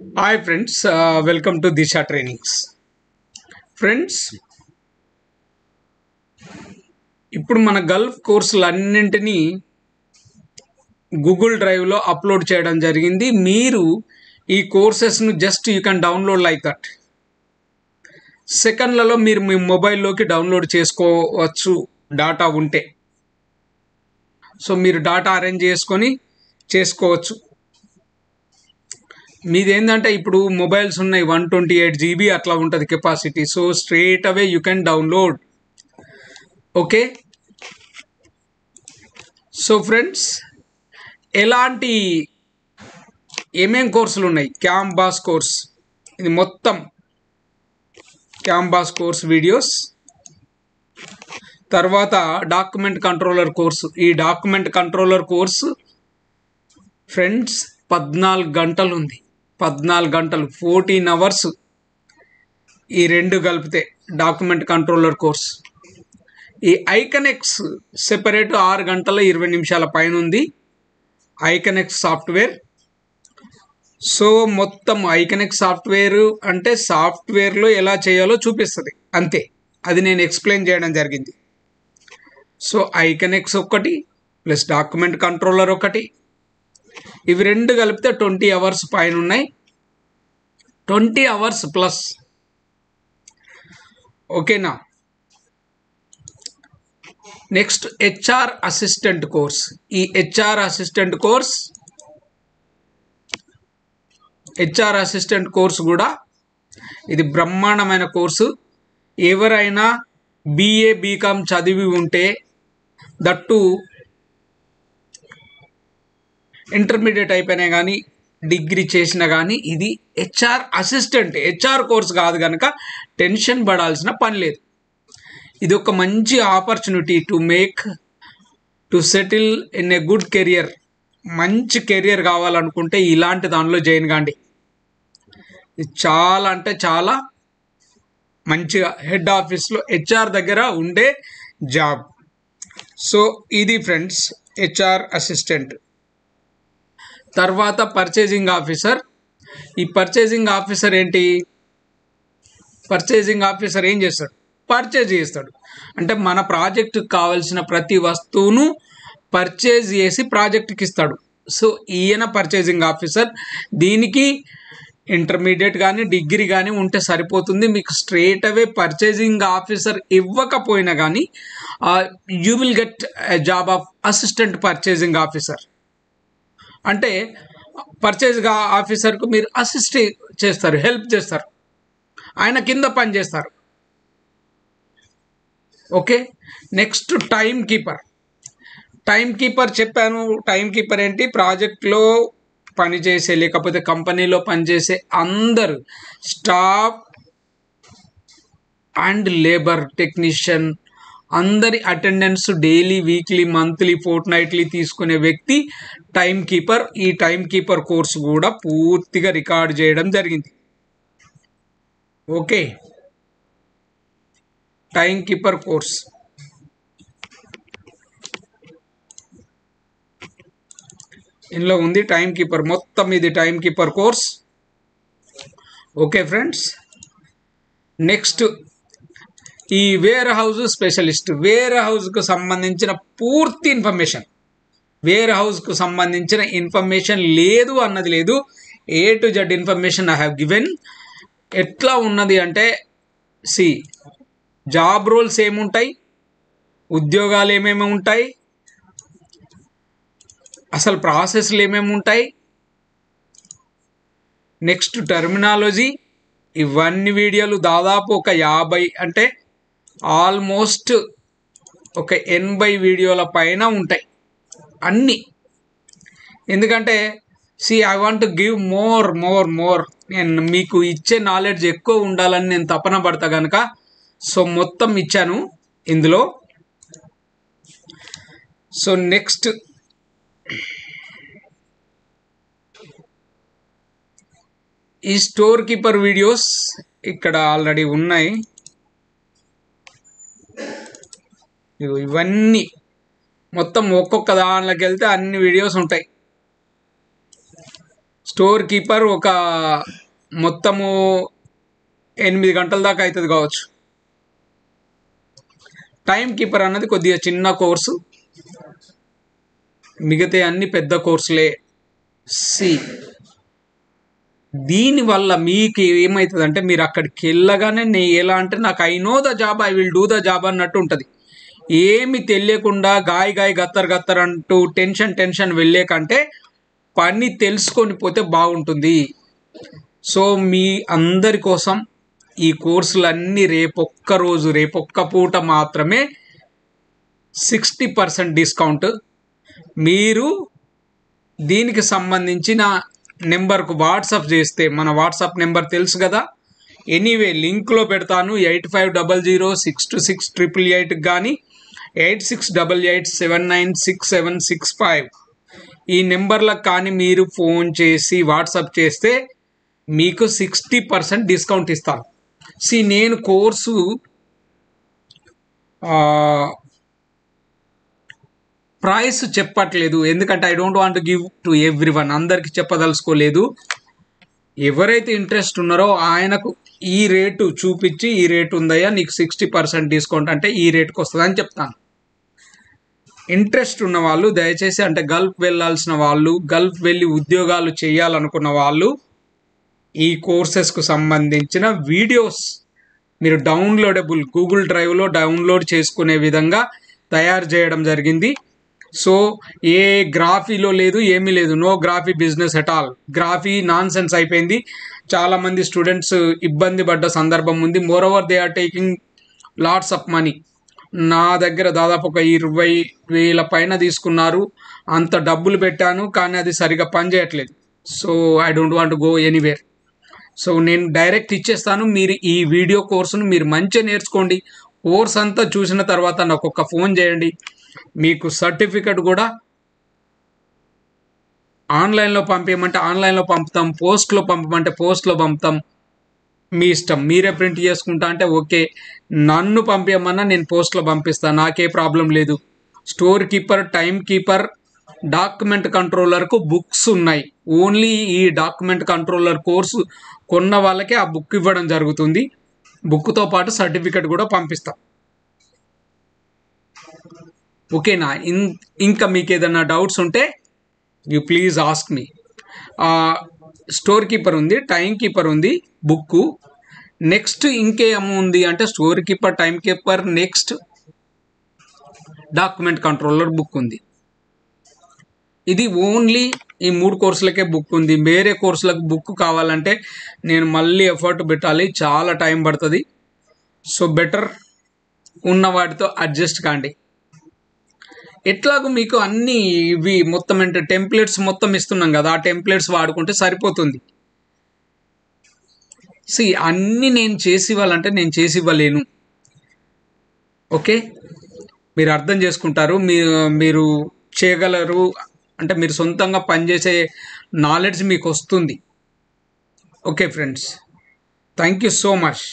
Hi friends, welcome to Disha Trainings. Friends, ఇప్పుడు మన Gulf కోర్సులన్నింటినీ గూగుల్ డ్రైవ్లో అప్లోడ్ చేయడం జరిగింది. మీరు ఈ కోర్సెస్ను just you can download like that. సెకండ్లలో మీరు మీ మొబైల్లోకి డౌన్లోడ్ చేసుకోవచ్చు డాటా ఉంటే. సో మీరు డాటా అరేంజ్ చేసుకొని చేసుకోవచ్చు. మీదేంటంటే ఇప్పుడు మొబైల్స్ ఉన్నాయి 128 GB అట్లా ఉంటుంది capacity. So straight away you can download. Okay, so friends, ఎలాంటి ఏమేం కోర్సులు ఉన్నాయి? క్యాంబాస్ కోర్స్, ఇది మొత్తం క్యాంబాస్ కోర్స్ వీడియోస్. తర్వాత డాక్యుమెంట్ కంట్రోలర్ కోర్సు. ఈ డాక్యుమెంట్ కంట్రోలర్ కోర్సు ఫ్రెండ్స్ 14 గంటలు ఉంది. 14 గంటలు, 14 hours. ఈ రెండు కలిపితే డాక్యుమెంట్ కంట్రోలర్ కోర్స్. ఈ ఐకనెక్స్ సెపరేట్ 6 గంటల 20 నిమిషాల పైన ఉంది. ఐకనెక్స్ సాఫ్ట్వేర్. సో మొత్తం ఐకనెక్స్ సాఫ్ట్వేర్ అంటే సాఫ్ట్వేర్లో ఎలా చేయాలో చూపిస్తుంది అంతే. అది నేను ఎక్స్ప్లెయిన్ చేయడం జరిగింది. సో ఐకనెక్స్ ఒకటి ప్లస్ డాక్యుమెంట్ కంట్రోలర్ ఒకటి, ఇవి రెండు కలిపితే 20 hours పైన ఉన్నాయి. 20 hours ప్లస్. ఓకేనా? Next HR assistant course. ఈ హెచ్ఆర్ అసిస్టెంట్ కోర్స్ కూడా ఇది బ్రహ్మాండమైన కోర్సు. ఎవరైనా BA BCom చదివి ఉంటే, దట్టు ఇంటర్మీడియట్ అయిపోయినా కానీ డిగ్రీ చేసినా కానీ, ఇది హెచ్ఆర్ అసిస్టెంట్, హెచ్ఆర్ కోర్స్ కాదు కనుక టెన్షన్ పడాల్సిన పని లేదు. ఇది ఒక మంచి opportunity to settle in a good career. మంచి కెరియర్ కావాలనుకుంటే ఇలాంటి దానిలో జాయిన్ కాండి. ఇది చాలా అంటే చాలా మంచిగా హెడ్ ఆఫీస్లో హెచ్ఆర్ దగ్గర ఉండే జాబ్. సో ఇది ఫ్రెండ్స్ హెచ్ఆర్ అసిస్టెంట్. తర్వాత పర్చేజింగ్ ఆఫీసర్. ఈ పర్చేజింగ్ ఆఫీసర్ ఏంటి? పర్చేజింగ్ ఆఫీసర్ ఏం చేస్తాడు? పర్చేజ్ చేస్తాడు. అంటే మన ప్రాజెక్టుకి కావాల్సిన ప్రతి వస్తువును పర్చేజ్ చేసి ప్రాజెక్టుకి ఇస్తాడు. సో ఈయన పర్చేజింగ్ ఆఫీసర్. దీనికి ఇంటర్మీడియట్ కానీ డిగ్రీ కానీ ఉంటే సరిపోతుంది. మీకు స్ట్రేట్ అవే పర్చేజింగ్ ఆఫీసర్ ఇవ్వకపోయినా కానీ you will get a job of assistant purchasing officer. అంటే పర్చేజ్ ఆఫీసర్కు మీరు అసిస్ట్ చేస్తారు, హెల్ప్ చేస్తారు, ఆయన కింద పని చేస్తారు. Okay, next time keeper. Time keeper చెప్పాను. టైం కీపర్ ఏంటి? ప్రాజెక్ట్లో పనిచేసే లేకపోతే కంపెనీలో పనిచేసే అందరు స్టాఫ్ అండ్ లేబర్ టెక్నీషియన్ అందరి అటెండెన్స్ డైలీ, వీక్లీ, మంత్లీ, ఫోర్ట్నైట్లీ తీసుకునే వ్యక్తి టైం కీపర్. ఈ టైం కీపర్ కోర్సు కూడా పూర్తిగా రికార్డ్ చేయడం జరిగింది. Okay, time keeper course. ఇందులో ఉంది టైం కీపర్, మొత్తం ఇది time keeper course. Okay friends, next ఈ వేర్ హౌస్ స్పెషలిస్ట్. వేర్ హౌస్కు సంబంధించిన పూర్తి ఇన్ఫర్మేషన్, వేర్ హౌస్కు సంబంధించిన ఇన్ఫర్మేషన్ లేదు అన్నది లేదు. A to Z information I have given. ఎట్లా ఉన్నది అంటే, జాబ్ రోల్స్ ఏముంటాయి, ఉద్యోగాలు ఏమేమి ఉంటాయి, అసలు ప్రాసెస్లు ఏమేమి ఉంటాయి, నెక్స్ట్ టర్మినాలజీ, ఇవన్నీ వీడియోలు దాదాపు ఒక 50 అంటే ఆల్మోస్ట్ ఒక 80 వీడియోల పైన ఉంటాయి అన్నీ. ఎందుకంటే I want to give more. నేను మీకు ఇచ్చే నాలెడ్జ్ ఎక్కువ ఉండాలని నేను తపన పడతా కనుక సో మొత్తం ఇచ్చాను ఇందులో. సో నెక్స్ట్ ఈ స్టోర్ కీపర్ వీడియోస్ ఇక్కడ ఆల్రెడీ ఉన్నాయి. ఇవన్నీ మొత్తం ఒక్కొక్క దానిలోకి వెళ్తే అన్ని వీడియోస్ ఉంటాయి. స్టోర్ కీపర్ ఒక మొత్తము 8 గంటల దాకా అవుతుంది కావచ్చు. టైం కీపర్ అన్నది కొద్దిగా చిన్న కోర్సు, మిగతా అన్ని పెద్ద కోర్సులే. దీనివల్ల మీకు ఏమవుతుందంటే మీరు అక్కడికి వెళ్ళగానే ఎలా అంటే నాకు I know the job, I will do the job అన్నట్టు ఉంటుంది. ఏమి తెలియకుండా గాయ గత్తర్ అంటూ టెన్షన్ వెళ్ళే కంటే పని తెలుసుకొని పోతే బాగుంటుంది. సో మీ అందరి కోసం ఈ కోర్సులన్నీ రేపొక్క పూట మాత్రమే 60% డిస్కౌంట్. మీరు దీనికి సంబంధించిన నెంబర్కు వాట్సాప్ చేస్తే, మన వాట్సాప్ నెంబర్ తెలుసు కదా, ఎనీవే లింక్లో పెడతాను. 8500626888 కానీ 8688796765 ఈ నెంబర్లకు కానీ మీరు ఫోన్ చేసి వాట్సాప్ చేస్తే మీకు 60% డిస్కౌంట్ ఇస్తాను. నేను కోర్సు ప్రైస్ చెప్పట్లేదు, ఎందుకంటే I don't want give to everyone, అందరికి చెప్పదలుచుకోలేదు. ఎవరైతే ఇంట్రెస్ట్ ఉన్నారో ఆయనకు ఈ రేటు చూపించి, ఈ రేటు ఉందయ్యా నీకు 60% డిస్కౌంట్ అంటే ఈ రేటుకి వస్తుంది అని చెప్తాను. ఇంట్రెస్ట్ ఉన్న వాళ్ళు దయచేసి, అంటే గల్ఫ్ వెళ్ళాల్సిన వాళ్ళు, గల్ఫ్ వెళ్ళి ఉద్యోగాలు చేయాలనుకున్న వాళ్ళు ఈ కోర్సెస్కు సంబంధించిన వీడియోస్ మీరు డౌన్లోడబుల్ గూగుల్ డ్రైవ్లో డౌన్లోడ్ చేసుకునే విధంగా తయారు చేయడం జరిగింది. సో ఏ గ్రాఫీలో లేదు, ఏమీ లేదు, no graphy business at all. Graphy nonsense అయిపోయింది. చాలామంది స్టూడెంట్స్ ఇబ్బంది పడ్డ సందర్భం ఉంది. Moreover they are taking lots of money. నా దగ్గర దాదాపు ఒక 20,000 పైన తీసుకున్నారు. అంత డబ్బులు పెట్టాను కానీ అది సరిగా పనిచేయట్లేదు. So I don't want go anywhere. So నేను డైరెక్ట్ ఇచ్చేస్తాను. మీరు ఈ వీడియో కోర్సును మీరు మంచిగా నేర్చుకోండి. కోర్స్ అంతా చూసిన తర్వాత నాకు ఒక ఫోన్ చేయండి. మీకు సర్టిఫికెట్ కూడా ఆన్లైన్లో పంపించమంటే ఆన్లైన్లో పంపుతాం, పోస్ట్లో పంపమంటే పోస్ట్లో పంపుతాం. మీ ఇష్టం, మీరే ప్రింట్ చేసుకుంటా అంటే ఓకే. నన్ను పంపించమన్నా నేను పోస్ట్లో పంపిస్తాను, నాకే ప్రాబ్లం లేదు. Store keeper, time keeper, document కంట్రోలర్కు బుక్స్ ఉన్నాయి. ఓన్లీ ఈ డాక్యుమెంట్ కంట్రోలర్ కోర్సు కొన్న వాళ్ళకే ఆ బుక్ ఇవ్వడం జరుగుతుంది. బుక్తో పాటు సర్టిఫికెట్ కూడా పంపిస్తాం. ఓకేనా? ఇంకా మీకు ఏదైనా డౌట్స్ ఉంటే you please ask me. Store keeper ఉంది, టైం కీపర్ ఉంది బుక్కు. నెక్స్ట్ ఇంకేముంది అంటే store keeper, time keeper, next document controller book ఉంది. ఇది ఓన్లీ ఈ 3 కోర్సులకే బుక్ ఉంది. వేరే కోర్సులకు బుక్ కావాలంటే నేను మళ్ళీ ఎఫర్ట్ పెట్టాలి, చాలా టైం పడుతుంది. సో బెటర్ ఉన్న వాటితో అడ్జస్ట్ కాండి. ఎట్లాగో మీకు అన్ని ఇవి మొత్తం అంటే టెంప్లెట్స్ మొత్తం ఇస్తున్నాం కదా, ఆ టెంప్లెట్స్ వాడుకుంటే సరిపోతుంది. అన్నీ నేను చేసి ఇవ్వాలంటే నేను చేసి ఇవ్వలేను. ఓకే, మీరు అర్థం చేసుకుంటారు, మీరు చేయగలరు, అంటే మీరు సొంతంగా పనిచేసే నాలెడ్జ్ మీకు వస్తుంది. Okay friends, thank you so much.